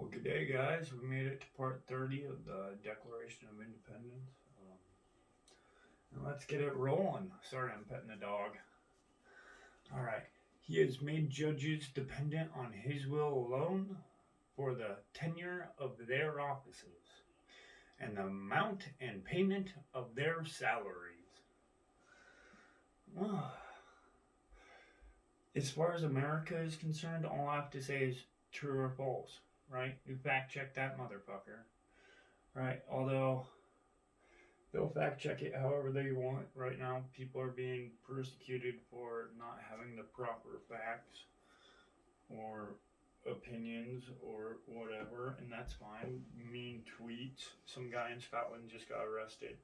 Well, good day, guys. We made it to part 30 of the Declaration of Independence. And let's get it rolling. Sorry, I'm petting the dog. All right. He has made judges dependent on his will alone for the tenure of their offices and the amount and payment of their salaries. Well, as far as America is concerned, all I have to say is true or false, right? You fact check that motherfucker, right? Although they'll fact check it however they want. Right now, people are being persecuted for not having the proper facts or opinions or whatever, and that's fine. Mean tweets. Some guy in Scotland just got arrested.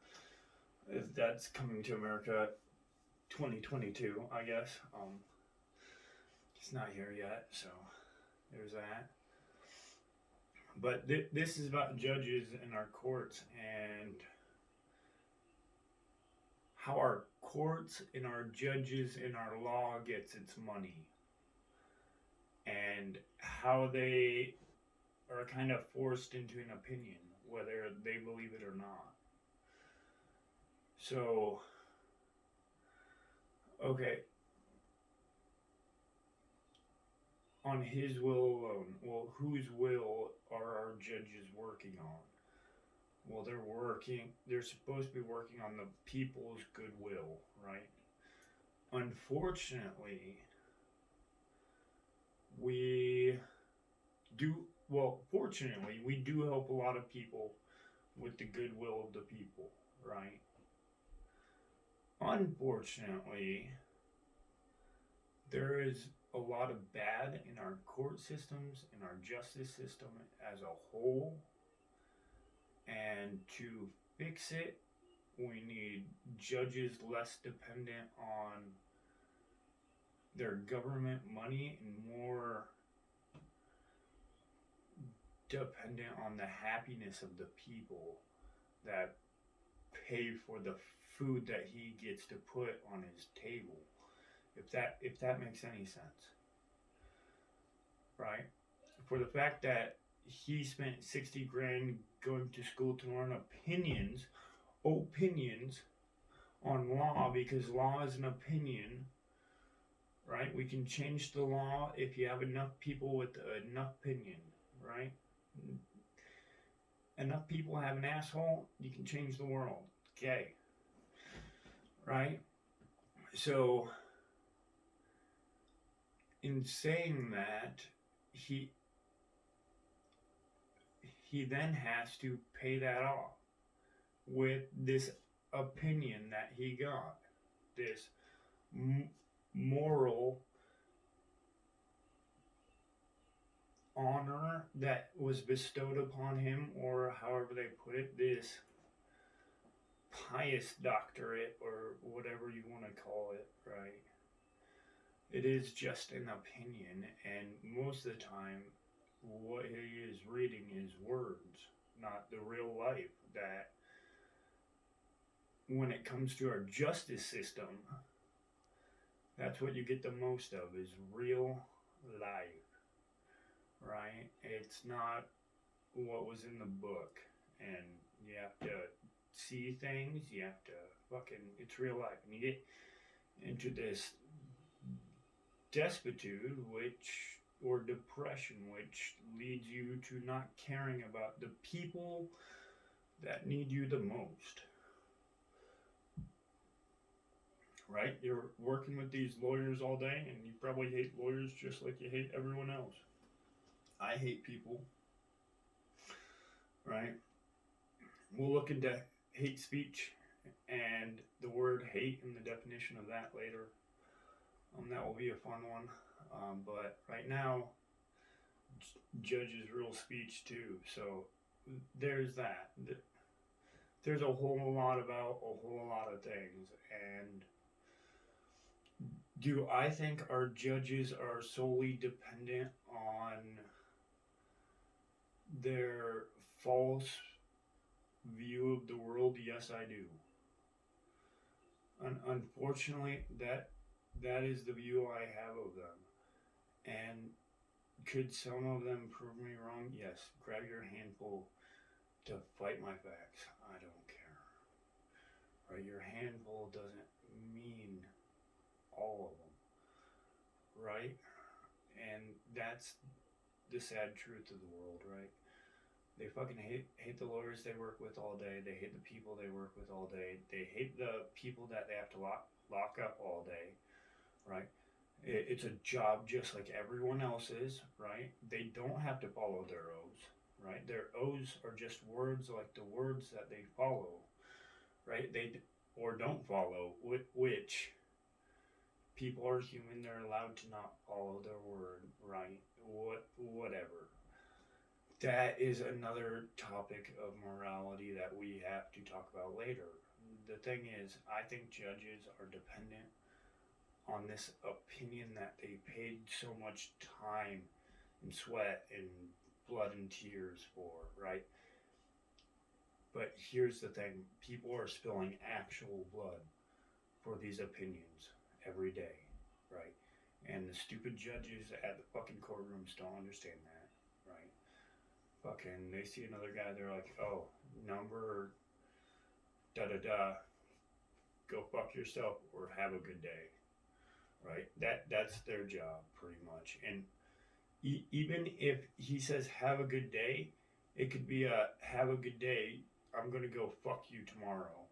If that's coming to America 2022, I guess. It's not here yet, so there's that. But this is about judges in our courts and how our courts and our judges and our law gets its money and how they are kind of forced into an opinion whether they believe it or not. So, okay, on his will alone, well, whose will are our judges working on? Well, they're supposed to be working on the people's goodwill, right? Unfortunately, we do, well, fortunately, we do help a lot of people with the goodwill of the people, right? Unfortunately, there is a lot of bad in our court systems, in our justice system as a whole. And to fix it, we need judges less dependent on their government money and more dependent on the happiness of the people that pay for the food that he gets to put on his table. If that makes any sense. Right? For the fact that he spent 60 grand going to school to learn opinions on law, because law is an opinion, right? We can change the law if you have enough people with enough opinion, right? Enough people have an asshole, you can change the world. Okay. Right? So, in saying that, he then has to pay that off with this opinion that he got, this moral honor that was bestowed upon him, or however they put it, this pious doctorate or whatever you want to call it, right? It is just an opinion, and most of the time what he is reading is words, not the real life. That when it comes to our justice system, that's what you get the most of, is real life, right? It's not what was in the book, and you have to see things, you have to it's real life, and you get into this despitude, or depression, which leads you to not caring about the people that need you the most. Right? You're working with these lawyers all day, and you probably hate lawyers just like you hate everyone else. I hate people. Right? We'll look into hate speech and the word hate and the definition of that later. That will be a fun one. But right now, judges rule speech too. So there's that. There's a whole lot about a whole lot of things. And do I think our judges are solely dependent on their false view of the world? Yes, I do. Unfortunately, that is the view I have of them. And Could some of them prove me wrong? Yes. Grab your handful to fight my facts. I don't care. Right? Your handful doesn't mean all of them. Right? And that's the sad truth of the world, right? They fucking hate the lawyers they work with all day. They hate the people they work with all day. They hate the people that they have to lock up all day, right? It's a job just like everyone else's, right? They don't have to follow their oaths, right? Their oaths are just words like the words that they follow, right? They or don't follow, which people are human. They're allowed to not follow their word, right? Whatever. That is another topic of morality that we have to talk about later. The thing is, I think judges are dependent on this opinion that they paid so much time and sweat and blood and tears for, right? But here's the thing, people are spilling actual blood for these opinions every day, right? And the stupid judges at the fucking courtrooms don't understand that, right? Fucking, they see another guy, they're like, oh, number da da da, go fuck yourself or have a good day, right? That's their job pretty much. And even if he says have a good day, it could be a have a good day, I'm gonna go fuck you tomorrow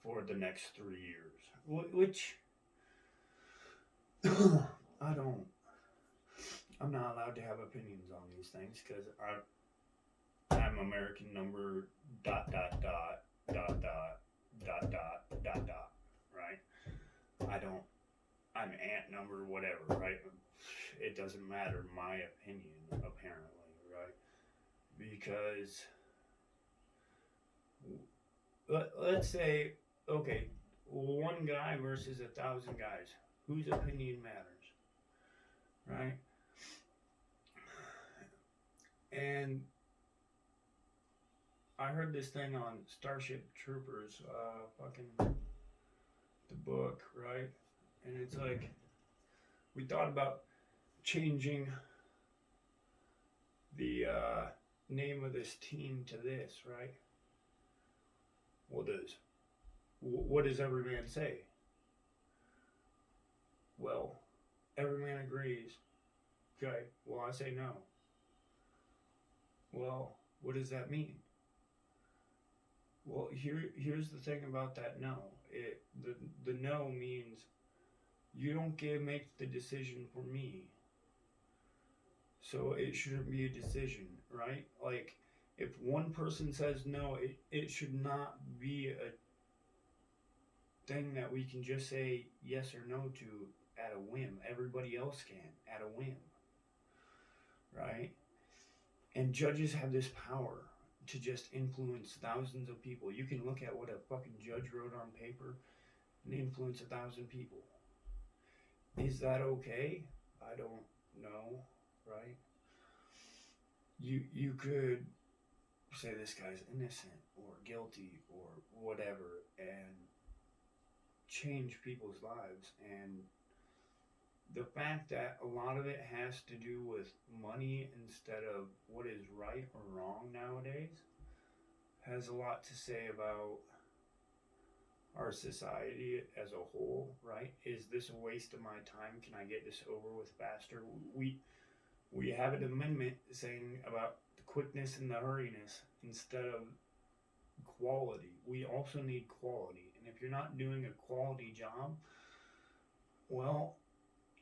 for the next 3 years, which I'm not allowed to have opinions on these things because I'm American number dot dot dot dot dot dot dot dot dot, right? I'm ant number whatever, right? It doesn't matter my opinion, apparently, right? Because let's say, okay, one guy versus 1,000 guys, whose opinion matters, right? And I heard this thing on Starship Troopers, fucking the book, right? And it's like, we thought about changing the name of this team to this, right? What does every man say? Well, every man agrees. Okay, well, I say no. Well, what does that mean? Well, here's the thing about that no. The no means you don't make the decision for me. So it shouldn't be a decision, right? Like, if one person says no, it should not be a thing that we can just say yes or no to at a whim. Everybody else can at a whim, right? And judges have this power to just influence thousands of people. You can look at what a fucking judge wrote on paper and influence 1,000 people. Is that okay? I don't know, right? You could say this guy's innocent or guilty or whatever and change people's lives. And the fact that a lot of it has to do with money instead of what is right or wrong nowadays has a lot to say about our society as a whole, right? Is this a waste of my time? Can I get this over with faster? We have an amendment saying about the quickness and the hurriness instead of quality. We also need quality. And if you're not doing a quality job, well,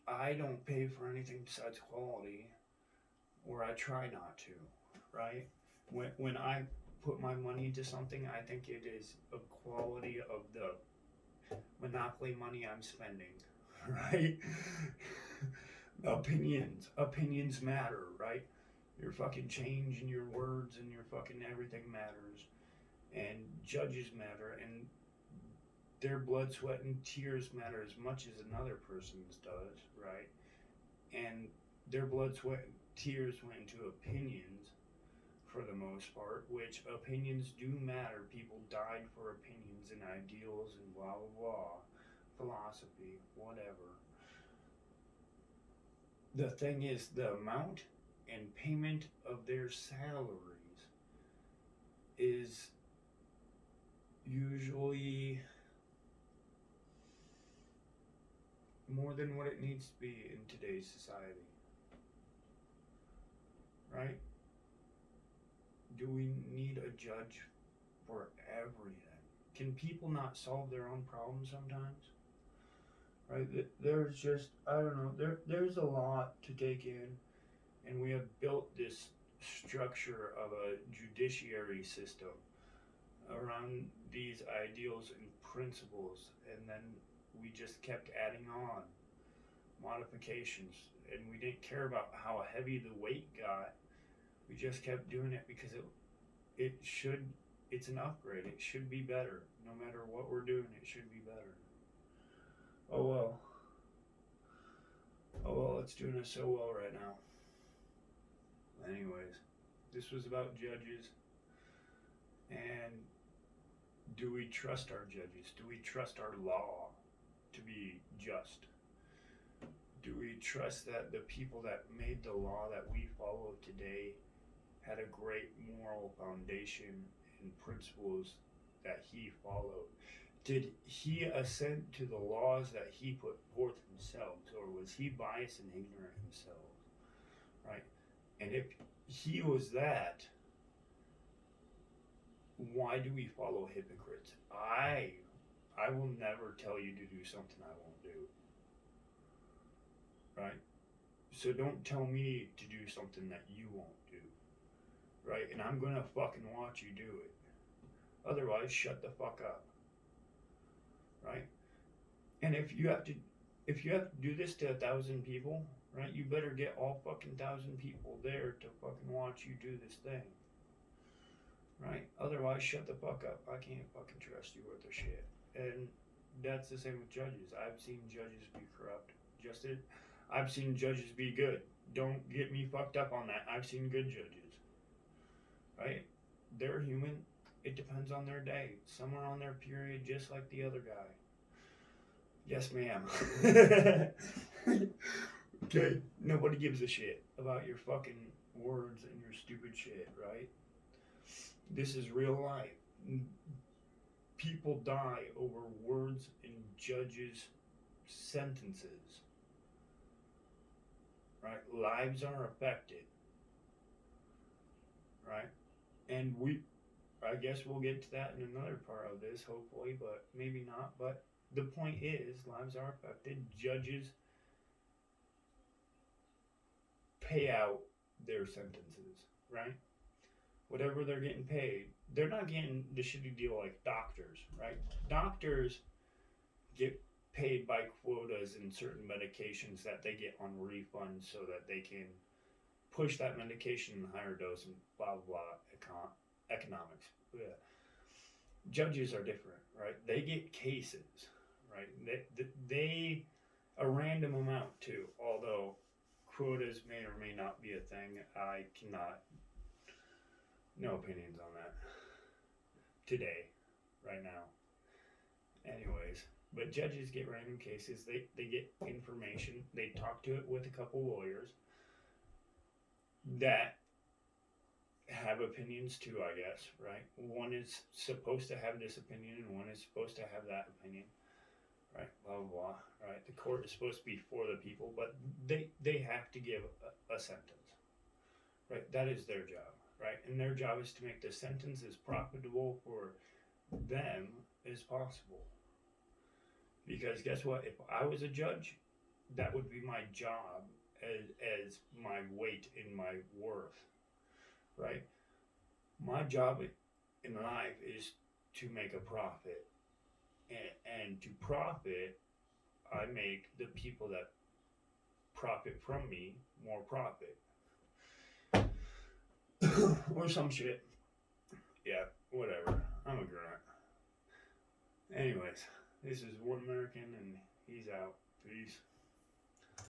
I don't pay for anything besides quality, or I try not to, right? When I put my money into something, I think it is a quality of the monopoly money I'm spending, right? Opinions matter, right? Your fucking change and your words and your fucking everything matters, and judges matter, and their blood, sweat, and tears matter as much as another person's does, right? And their blood, sweat, and tears went into opinions for the most part, which opinions do matter. People died for opinions and ideals and blah blah blah, philosophy, whatever. The thing is, the amount and payment of their salaries is usually more than what it needs to be in today's society, right? Do we need a judge for everything? Can people not solve their own problems sometimes? Right? There's just, I don't know, there's a lot to take in, and we have built this structure of a judiciary system around these ideals and principles, and then we just kept adding on modifications, and we didn't care about how heavy the weight got. We just kept doing it because it should, it's an upgrade. It should be better. No matter what we're doing, it should be better. Oh well. Oh well, it's doing us so well right now. Anyways, this was about judges, and do we trust our judges? Do we trust our law to be just? Do we trust that the people that made the law that we follow today had a great moral foundation and principles that he followed? Did he assent to the laws that he put forth himself, or was he biased and ignorant himself? Right? And if he was that, why do we follow hypocrites? I will never tell you to do something I won't do. Right? So don't tell me to do something that you won't do. Right? And I'm gonna fucking watch you do it. Otherwise, shut the fuck up. Right? And if you have to do this to 1,000 people, right, you better get all fucking 1,000 people there to fucking watch you do this thing. Right? Otherwise, shut the fuck up. I can't fucking trust you with their shit. And that's the same with judges. I've seen judges be corrupt. I've seen judges be good. Don't get me fucked up on that. I've seen good judges. Right? They're human. It depends on their day. Some are on their period just like the other guy. Yes, ma'am. Okay? Nobody gives a shit about your fucking words and your stupid shit, right? This is real life. People die over words in judges' sentences. Right? Lives are affected. Right? And I guess we'll get to that in another part of this, hopefully, but maybe not. But the point is, lives are affected. Judges pay out their sentences, right? Whatever they're getting paid, they're not getting the shitty deal like doctors, right? Doctors get paid by quotas in certain medications that they get on refunds so that they can push that medication in a higher dose and blah blah blah. Economics. Yeah. Judges are different, right? They get cases, right? They a random amount too, although quotas may or may not be a thing. I cannot, no opinions on that today, right now. Anyways, but judges get random cases. They get information. They talk to it with a couple lawyers that have opinions too, I guess, right? One is supposed to have this opinion and one is supposed to have that opinion, right? Blah, blah, blah, right? The court is supposed to be for the people, but they have to give a sentence, right? That is their job, right? And their job is to make the sentence as profitable for them as possible. Because guess what? If I was a judge, that would be my job as my weight in my worth. Right? My job in life is to make a profit. And to profit, I make the people that profit from me more profit. Or some shit. Yeah, whatever. I'm a grunt. Anyways, this is One American and he's out. Peace.